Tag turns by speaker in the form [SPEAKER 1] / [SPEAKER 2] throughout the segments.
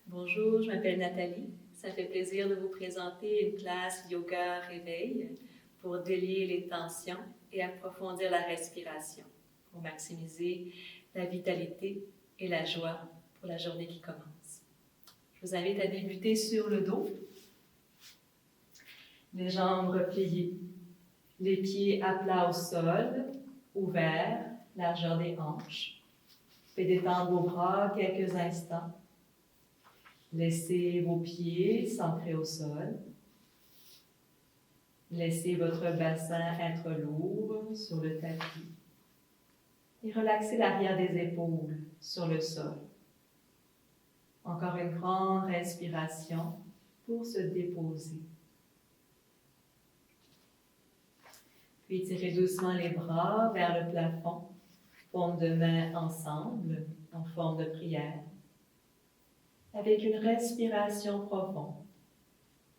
[SPEAKER 1] Bonjour, je m'appelle Nathalie. Ça fait plaisir de vous présenter une classe yoga réveil pour délier les tensions et approfondir la respiration pour maximiser la vitalité et la joie pour la journée qui commence. Je vous invite à débuter sur le dos, les jambes repliées, les pieds à plat au sol, ouverts, largeur des hanches. Faites détendre vos bras quelques instants. Laissez vos pieds s'ancrer au sol. Laissez votre bassin être lourd sur le tapis. Et relaxez l'arrière des épaules sur le sol. Encore une grande respiration pour se déposer. Puis tirez doucement les bras vers le plafond, paumes de main ensemble en forme de prière. Avec une respiration profonde.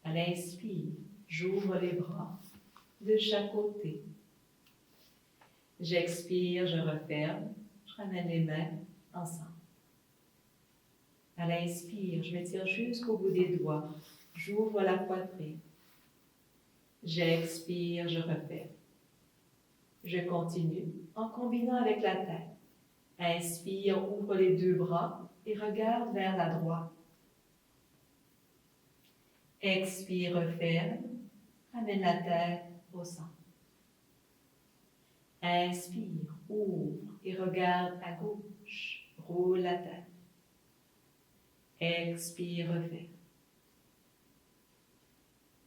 [SPEAKER 1] À l'inspire, j'ouvre les bras de chaque côté. J'expire, je referme, je ramène les mains ensemble. À l'inspire, je m'étire jusqu'au bout des doigts. J'ouvre la poitrine. J'expire, je referme. Je continue en combinant avec la tête. Inspire, ouvre les deux bras et regarde vers la droite. Expire, referme, ramène la tête au centre. Inspire, ouvre et regarde à gauche, roule la tête. Expire, referme.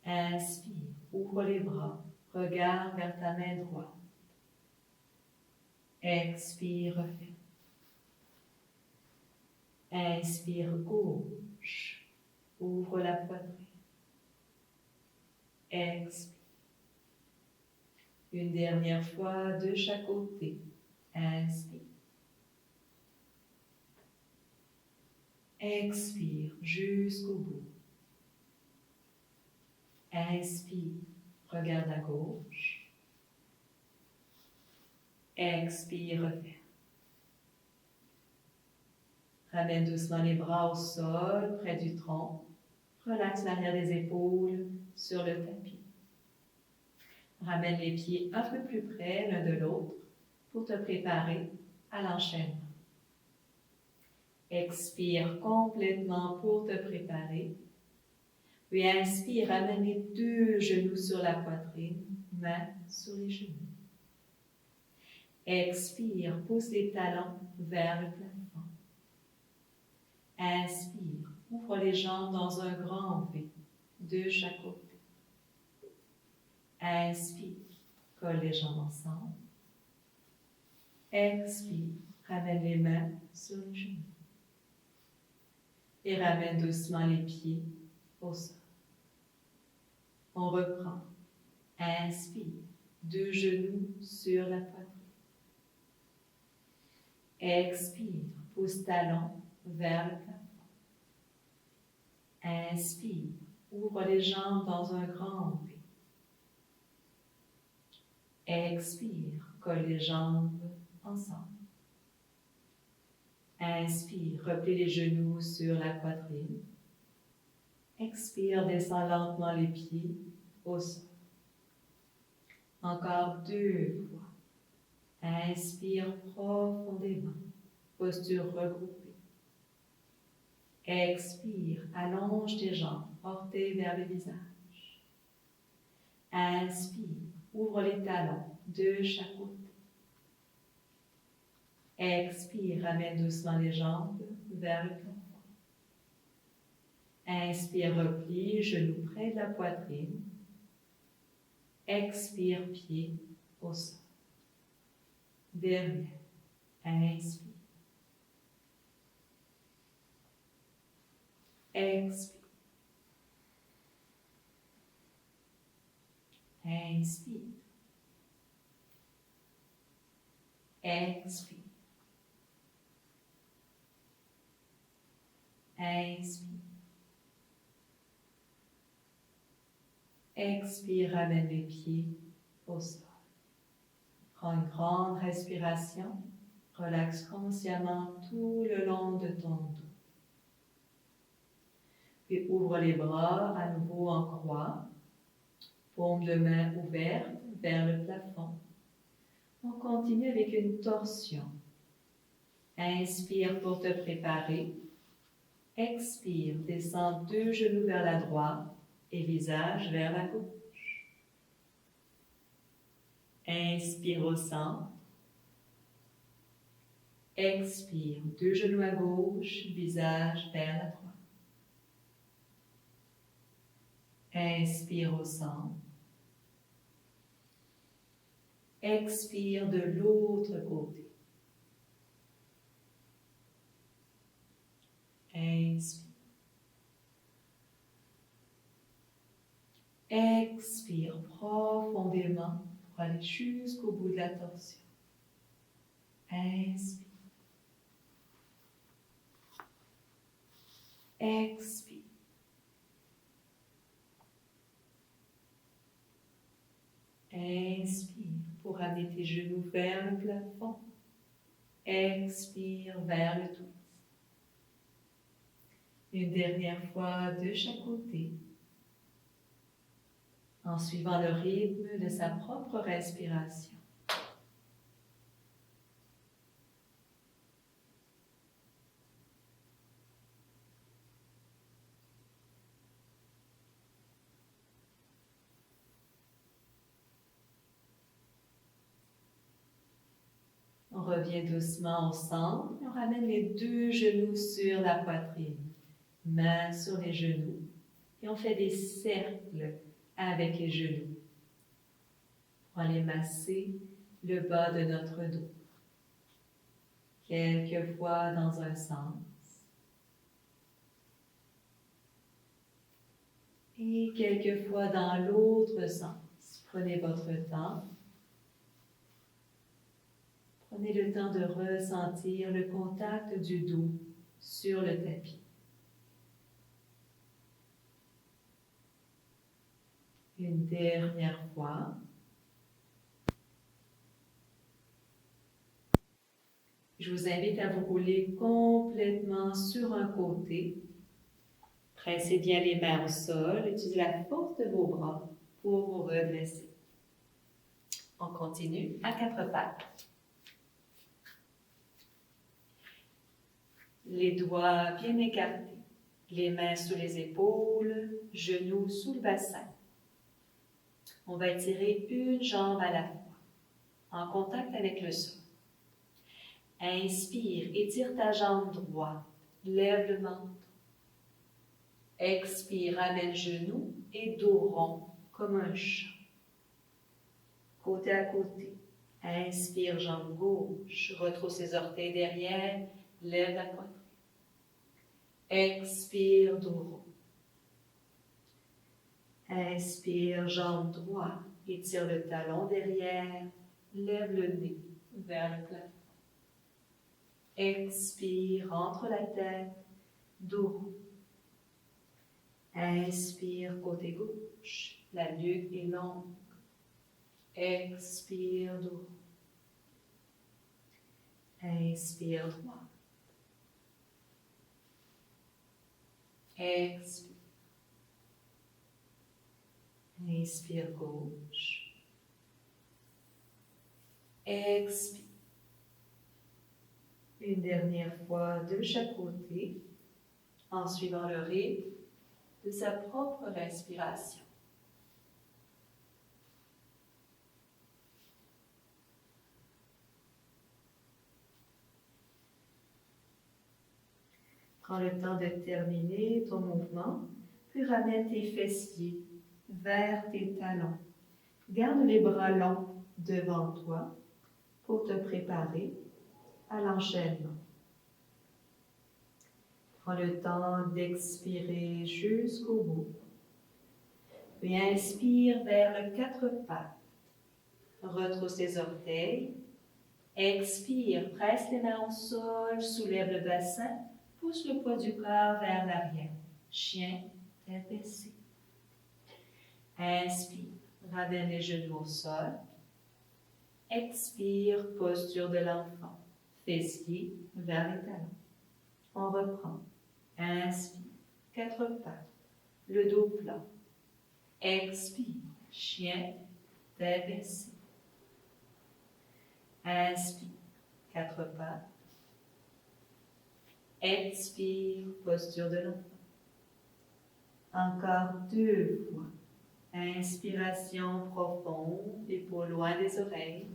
[SPEAKER 1] Inspire, ouvre les bras, regarde vers ta main droite. Expire, referme. Inspire, gauche, ouvre la poitrine. Expire. Une dernière fois de chaque côté. Inspire. Expire jusqu'au bout. Inspire, regarde à gauche. Expire, referme. Ramène doucement les bras au sol, près du tronc. Relaxe l'arrière des épaules sur le tapis. Ramène les pieds un peu plus près l'un de l'autre pour te préparer à l'enchaînement. Expire complètement pour te préparer. Puis inspire, ramène les deux genoux sur la poitrine, mains sur les genoux. Expire, pousse les talons vers le plafond. Inspire, ouvre les jambes dans un grand V, de chaque côté. Inspire, colle les jambes ensemble. Expire, ramène les mains sur les genoux. Et ramène doucement les pieds au sol. On reprend. Inspire, deux genoux sur la poitrine. Expire, pousse talon vers le plafond. Inspire, ouvre les jambes dans un grand V. Expire, colle les jambes ensemble. Inspire, replie les genoux sur la poitrine. Expire, descends lentement les pieds au sol. Encore deux fois. Inspire profondément. Posture regroupée. Expire, allonge tes jambes, orteils vers le visage. Inspire, ouvre les talons de chaque côté. Expire, ramène doucement les jambes vers le plafond. Inspire, replie, genoux près de la poitrine. Expire, pied au sol. Derrière. Inspire. Expire. Inspire. Expire. Inspire. Expire, ramène les pieds au sol. Prends une grande respiration. Relaxe consciemment tout le long de ton dos. Puis ouvre les bras à nouveau en croix. Paume de main ouverte vers le plafond. On continue avec une torsion. Inspire pour te préparer. Expire, descends 2 genoux vers la droite et visage vers la gauche. Inspire au centre. Expire, 2 genoux à gauche, visage vers la droite. Inspire au centre. Expire de l'autre côté. Inspire. Expire profondément pour aller jusqu'au bout de la torsion. Inspire. Expire. Inspire pour amener tes genoux vers le plafond. Expire vers le twist. Une dernière fois de chaque côté, en suivant le rythme de sa propre respiration. On revient doucement au centre et on ramène les 2 genoux sur la poitrine. Mains sur les genoux et on fait des cercles avec les genoux pour aller masser le bas de notre dos. Quelques fois dans un sens et quelques fois dans l'autre sens. Prenez votre temps. Prenez le temps de ressentir le contact du dos sur le tapis. Une dernière fois. Je vous invite à vous rouler complètement sur un côté. Pressez bien les mains au sol. Utilisez la force de vos bras pour vous redresser. On continue à 4 pattes. Les doigts bien écartés. Les mains sous les épaules, genoux sous le bassin. On va étirer une jambe à la fois, en contact avec le sol. Inspire, étire ta jambe droite, lève le menton. Expire, ramène genou et dos rond comme un chat. Côté à côté. Inspire, jambe gauche, retrousse les orteils derrière, lève la poitrine. Expire, dos rond. Inspire, jambe droite, étire le talon derrière, lève le nez vers le plafond. Expire, entre la tête, dos rond. Inspire, côté gauche, la nuque est longue. Expire, dos rond. Inspire, droit. Expire. Inspire, gauche. Expire. Une dernière fois de chaque côté, en suivant le rythme de sa propre respiration. Prends le temps de terminer ton mouvement, puis ramène tes fessiers vers tes talons. Garde les bras longs devant toi pour te préparer à l'enchaînement. Prends le temps d'expirer jusqu'au bout. Puis inspire vers le 4 pattes. Retrousse les orteils. Expire, presse les mains au sol, soulève le bassin, pousse le poids du corps vers l'arrière. Chien, tête baissée. Inspire, ramène les genoux au sol. Expire, posture de l'enfant. Fessiers vers les talons. On reprend. Inspire, 4 pattes, le dos plat. Expire, chien, tête baissée. Inspire, 4 pattes. Expire, posture de l'enfant. Encore 2 fois. Inspiration profonde, épaules loin des oreilles.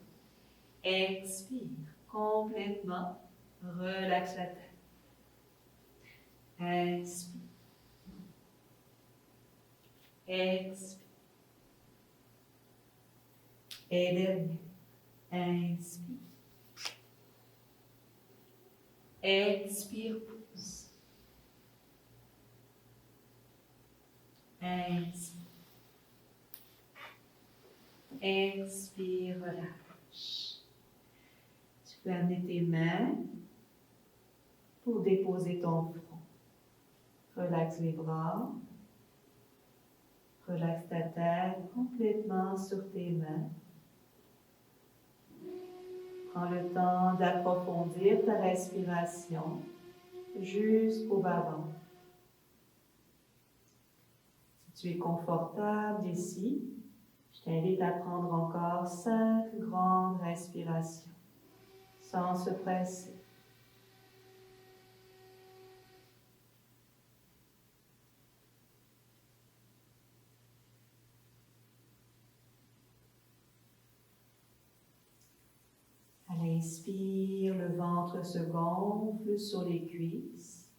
[SPEAKER 1] Expire complètement, relaxe la tête. Inspire. Expire. Et dernier. Inspire. Expire, pousse. Inspire. Expire, relâche. Tu peux amener tes mains pour déposer ton front. Relaxe les bras. Relaxe ta tête complètement sur tes mains. Prends le temps d'approfondir ta respiration jusqu'au bas-ventre. Si tu es confortable ici, je t'invite à prendre encore 5 grandes respirations, sans se presser. À l'inspire, le ventre se gonfle sur les cuisses.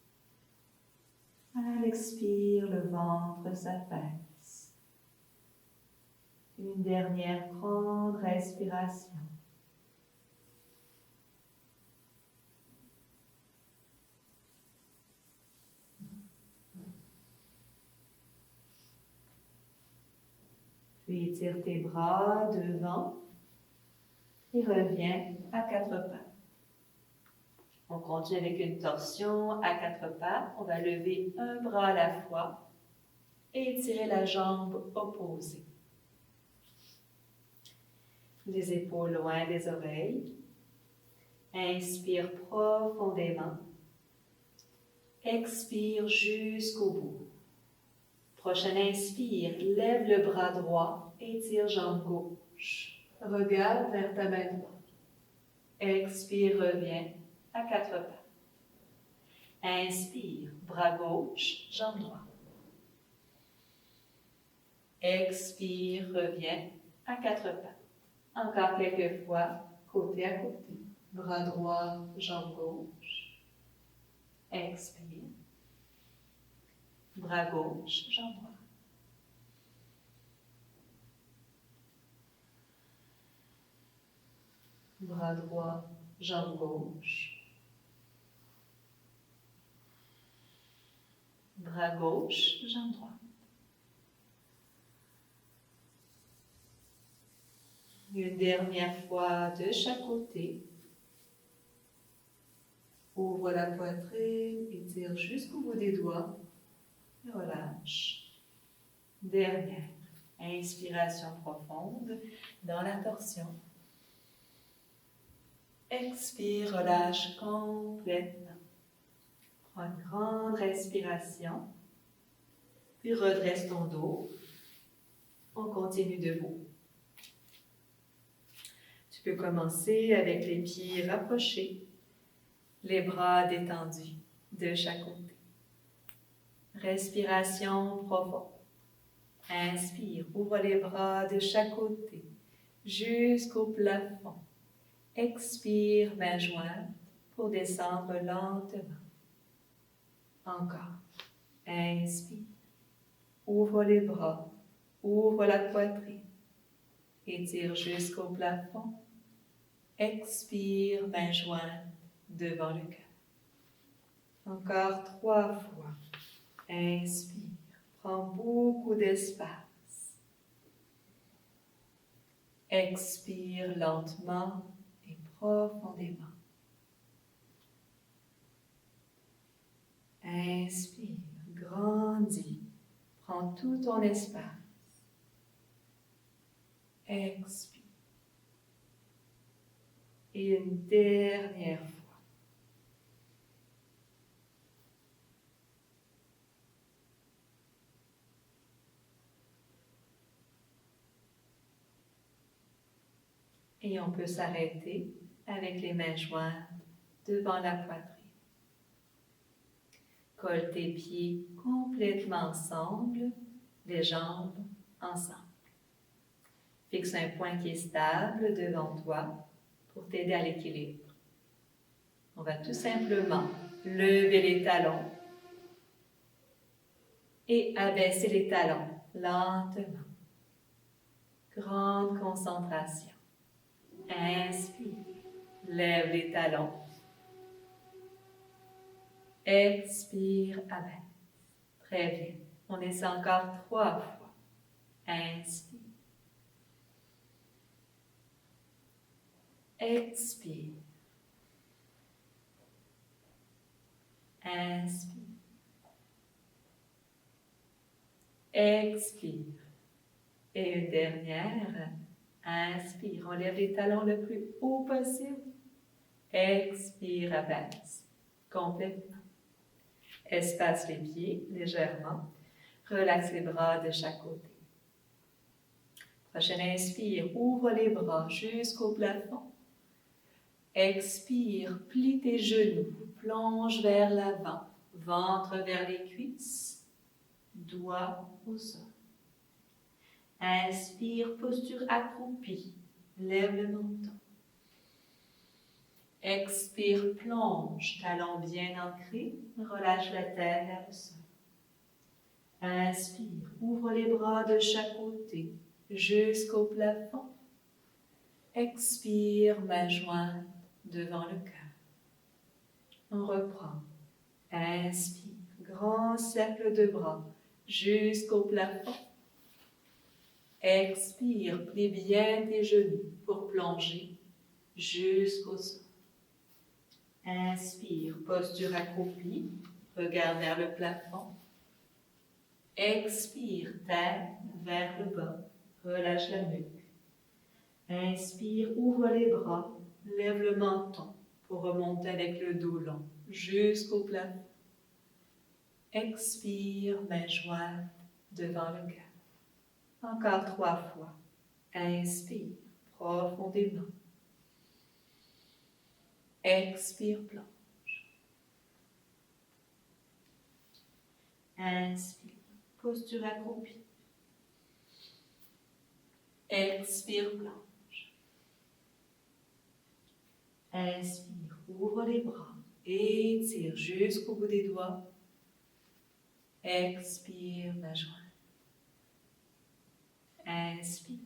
[SPEAKER 1] À l'expire, le ventre s'affaisse. Une dernière grande respiration. Puis étire tes bras devant et reviens à 4 pattes. On continue avec une torsion à 4 pattes. On va lever un bras à la fois et étirer la jambe opposée. Les épaules loin des oreilles. Inspire profondément. Expire jusqu'au bout. Prochaine inspire, lève le bras droit, étire jambe gauche. Regarde vers ta main droite. Expire, reviens à 4 pattes. Inspire, bras gauche, jambe droite. Expire, reviens à 4 pattes. Encore quelques fois, côté à côté. Bras droit, jambe gauche. Expire. Bras gauche, jambe droite. Bras droit, jambe gauche. Bras gauche, jambe droite. Une dernière fois de chaque côté. Ouvre la poitrine, étire jusqu'au bout des doigts. Relâche. Dernière inspiration profonde dans la torsion. Expire, relâche complètement. Prends une grande respiration. Puis redresse ton dos. On continue debout. Tu peux commencer avec les pieds rapprochés, les bras détendus de chaque côté. Respiration profonde. Inspire, ouvre les bras de chaque côté jusqu'au plafond. Expire, main jointe pour descendre lentement. Encore. Inspire. Ouvre les bras. Ouvre la poitrine. Étire jusqu'au plafond. Expire, main jointe devant le cœur. Encore 3 fois. Inspire. Prends beaucoup d'espace. Expire lentement et profondément. Inspire, grandis. Prends tout ton espace. Expire. Et une dernière fois. Et on peut s'arrêter avec les mains jointes devant la poitrine. Colle tes pieds complètement ensemble, les jambes ensemble. Fixe un point qui est stable devant toi pour t'aider à l'équilibre. On va tout simplement lever les talons et abaisser les talons lentement. Grande concentration. Inspire, lève les talons. Expire, abaisse. Très bien. On essaie encore 3 fois. Inspire. Expire. Inspire. Expire. Et une dernière. Inspire. On lève les talons le plus haut possible. Expire, abaisse. Complètement. Espace les pieds légèrement. Relaxe les bras de chaque côté. Prochaine inspire, ouvre les bras jusqu'au plafond. Expire, plie tes genoux, plonge vers l'avant, ventre vers les cuisses, doigts au sol. Inspire, posture accroupie, lève le menton. Expire, plonge, talons bien ancrés, relâche la tête vers le sol. Inspire, ouvre les bras de chaque côté jusqu'au plafond. Expire, main jointe devant le cœur. On reprend. Inspire, grand cercle de bras jusqu'au plafond. Expire, plie bien tes genoux pour plonger jusqu'au sol. Inspire, posture accroupie, regard vers le plafond. Expire, tête vers le bas, relâche la nuque. Inspire, ouvre les bras, lève le menton pour remonter avec le dos long jusqu'au plafond. Expire, main jointe devant le cœur. Encore 3 fois. Inspire profondément. Expire, plonge. Inspire, posture accroupie. Expire, plonge. Inspire, ouvre les bras, étire jusqu'au bout des doigts. Expire, main jointe. Inspire.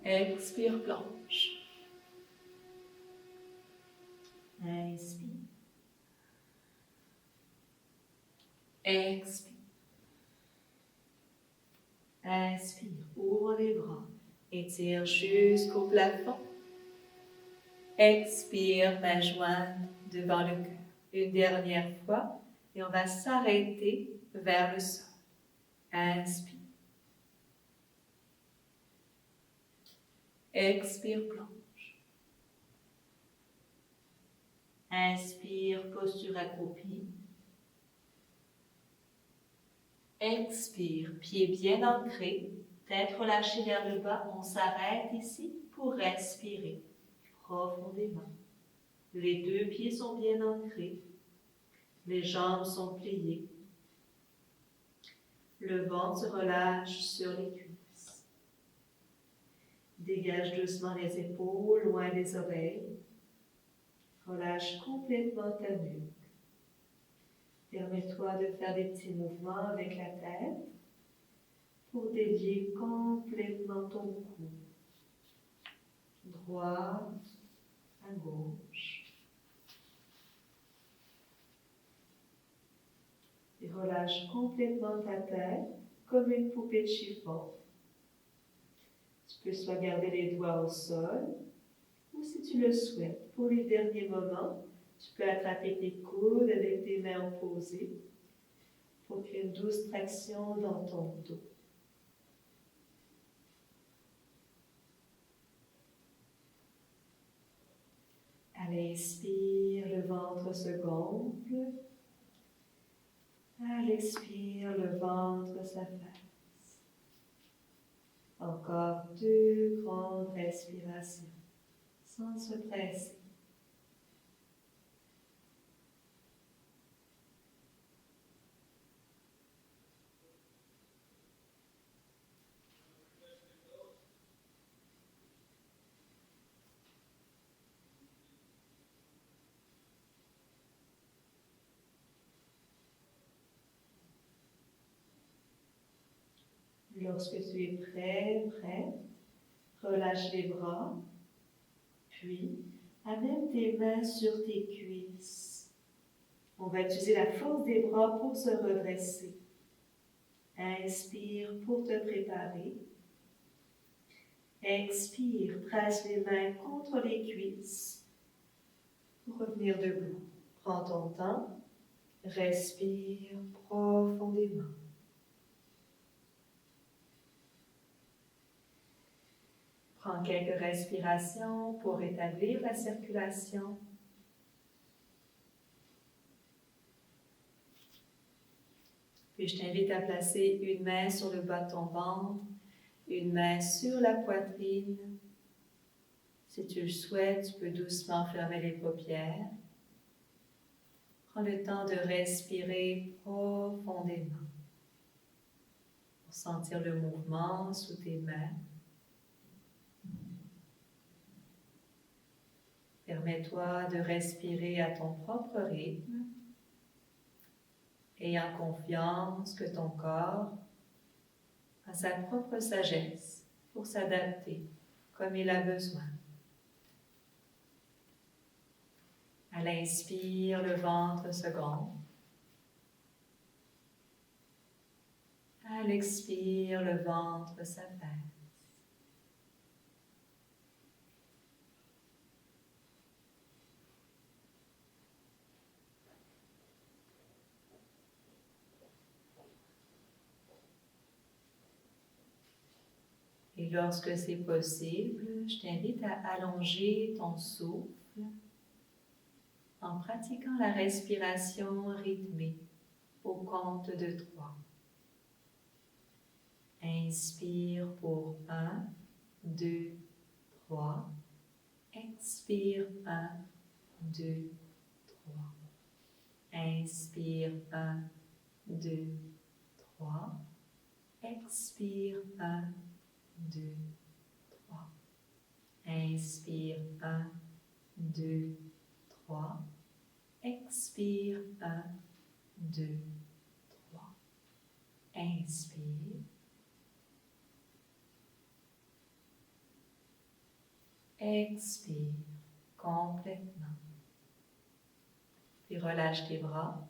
[SPEAKER 1] Expire, plonge. Inspire. Expire. Inspire, ouvre les bras, étire jusqu'au plafond. Expire, main jointe devant le cœur. Une dernière fois, et on va s'arrêter vers le sol. Inspire. Expire, plonge. Inspire, posture accroupie. Expire, pied bien ancré, tête relâchée vers le bas. On s'arrête ici pour respirer profondément. Les 2 pieds sont bien ancrés. Les jambes sont pliées. Le ventre se relâche sur les cuisses. Dégage doucement les épaules, loin des oreilles. Relâche complètement ta nuque. Permets-toi de faire des petits mouvements avec la tête pour délier complètement ton cou. Droit à gauche. Et relâche complètement ta tête comme une poupée de chiffon. Tu peux soit garder les doigts au sol, ou si tu le souhaites, pour les derniers moments, tu peux attraper tes coudes avec tes mains opposées pour créer une douce traction dans ton dos. Inspire, le ventre se gonfle. À l'expire, le ventre s'affaisse. Encore 2 grandes respirations, sans se presser. Lorsque tu es prêt, prête, relâche les bras, puis amène tes mains sur tes cuisses. On va utiliser la force des bras pour se redresser. Inspire pour te préparer. Expire, presse les mains contre les cuisses pour revenir debout. Prends ton temps, respire profondément. Prends quelques respirations pour rétablir la circulation. Puis je t'invite à placer une main sur le bas de ton ventre, une main sur la poitrine. Si tu le souhaites, tu peux doucement fermer les paupières. Prends le temps de respirer profondément pour sentir le mouvement sous tes mains. Permets-toi de respirer à ton propre rythme, ayant confiance que ton corps a sa propre sagesse pour s'adapter comme il a besoin. À l'inspire, le ventre se gonfle. À l'expire, le ventre s'affaisse. Et lorsque c'est possible, je t'invite à allonger ton souffle en pratiquant la respiration rythmée au compte de 3. Inspire pour 1, 2, 3. Expire 1, 2, 3. Inspire 1, 2, 3. Expire 1, 2, 3. Inspire 1, 2, 3. Expire 1, 2, 3. Inspire. Expire complètement. Puis relâche tes bras.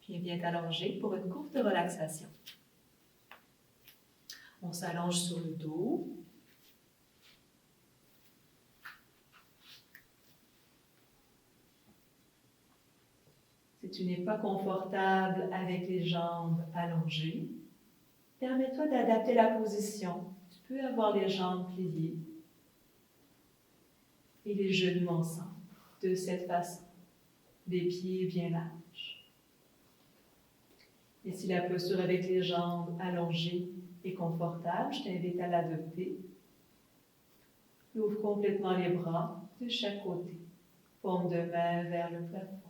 [SPEAKER 1] Puis viens t'allonger pour une courte relaxation. On s'allonge sur le dos. Si tu n'es pas confortable avec les jambes allongées, permets-toi d'adapter la position. Tu peux avoir les jambes pliées et les genoux ensemble, de cette façon, des pieds bien larges. Et si la posture avec les jambes allongées est confortable, je t'invite à l'adopter. Ouvre complètement les bras de chaque côté, paume de main vers le plafond.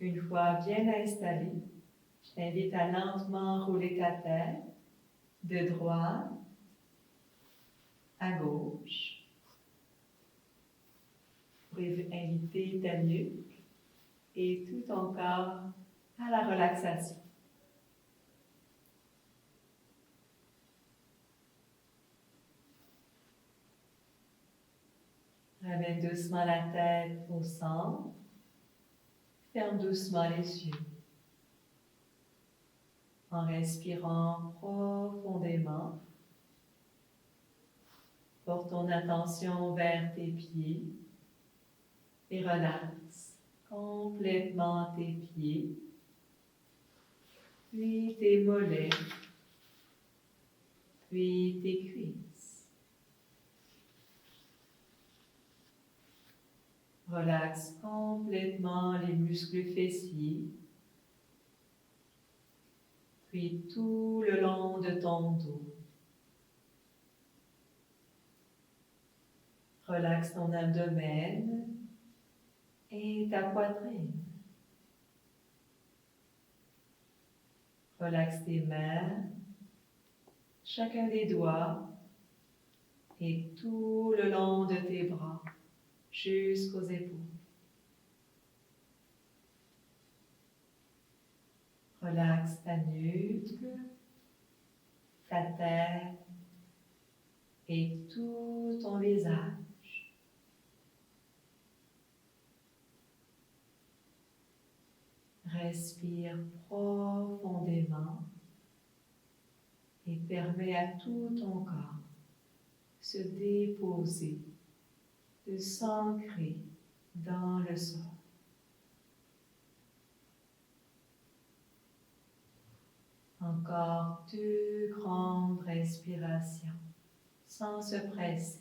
[SPEAKER 1] Une fois bien installé, je t'invite à lentement rouler ta tête de droite à gauche pour inviter ta nuque et tout ton corps à la relaxation. Ramène doucement la tête au centre. Ferme doucement les yeux. En respirant profondément, porte ton attention vers tes pieds et relaxe complètement tes pieds, puis tes mollets, puis tes cuisses. Relaxe complètement les muscles fessiers, puis tout le long de ton dos. Relaxe ton abdomen et ta poitrine. Relaxe tes mains, chacun des doigts et tout le long de tes bras jusqu'aux épaules. Relaxe ta nuque, ta tête et tout ton visage. Respire profondément et permets à tout ton corps de se déposer, de s'ancrer dans le sol. Encore 2 grandes respirations, sans se presser.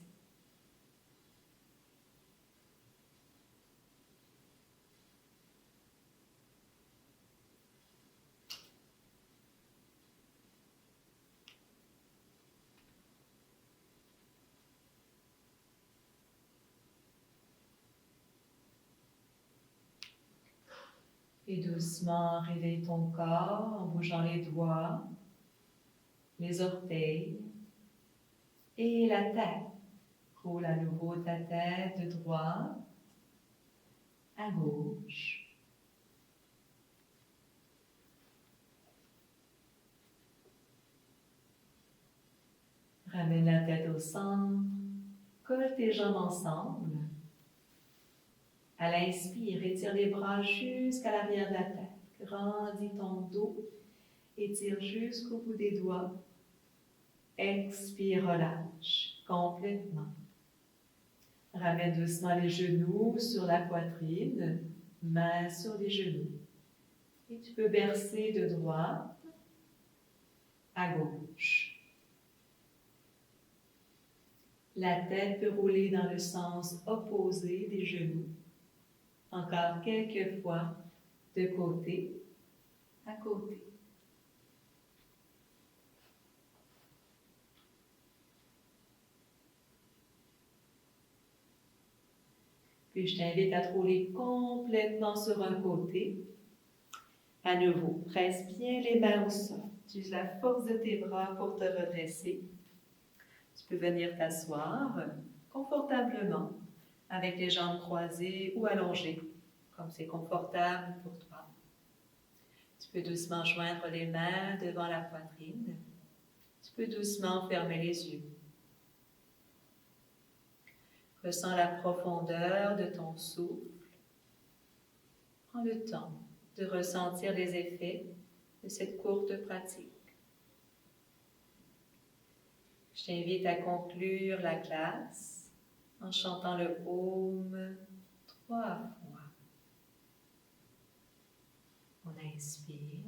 [SPEAKER 1] Et doucement réveille ton corps en bougeant les doigts, les orteils et la tête. Roule à nouveau ta tête de droite à gauche. Ramène la tête au centre, colle tes jambes ensemble. À l'inspire, étire les bras jusqu'à l'arrière de la tête. Grandis ton dos, étire jusqu'au bout des doigts. Expire, relâche complètement. Ramène doucement les genoux sur la poitrine, mains sur les genoux. Et tu peux bercer de droite à gauche. La tête peut rouler dans le sens opposé des genoux. Encore quelques fois, de côté à côté. Puis je t'invite à te rouler complètement sur un côté. À nouveau, presse bien les mains au sol. Utilise la force de tes bras pour te redresser. Tu peux venir t'asseoir confortablement avec les jambes croisées ou allongées, comme c'est confortable pour toi. Tu peux doucement joindre les mains devant la poitrine. Tu peux doucement fermer les yeux. Ressens la profondeur de ton souffle. Prends le temps de ressentir les effets de cette courte pratique. Je t'invite à conclure la classe en chantant le Om 3 fois. On inspire.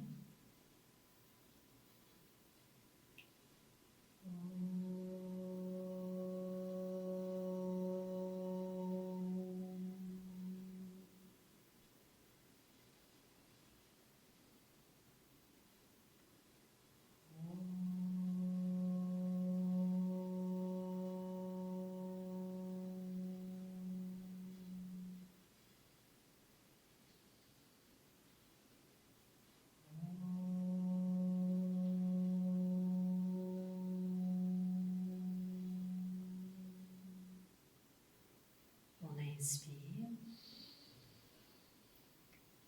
[SPEAKER 1] Inspire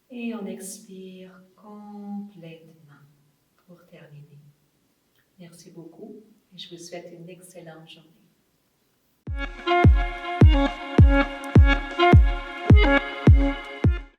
[SPEAKER 1] et on expire complètement pour terminer. Merci beaucoup et je vous souhaite une excellente journée.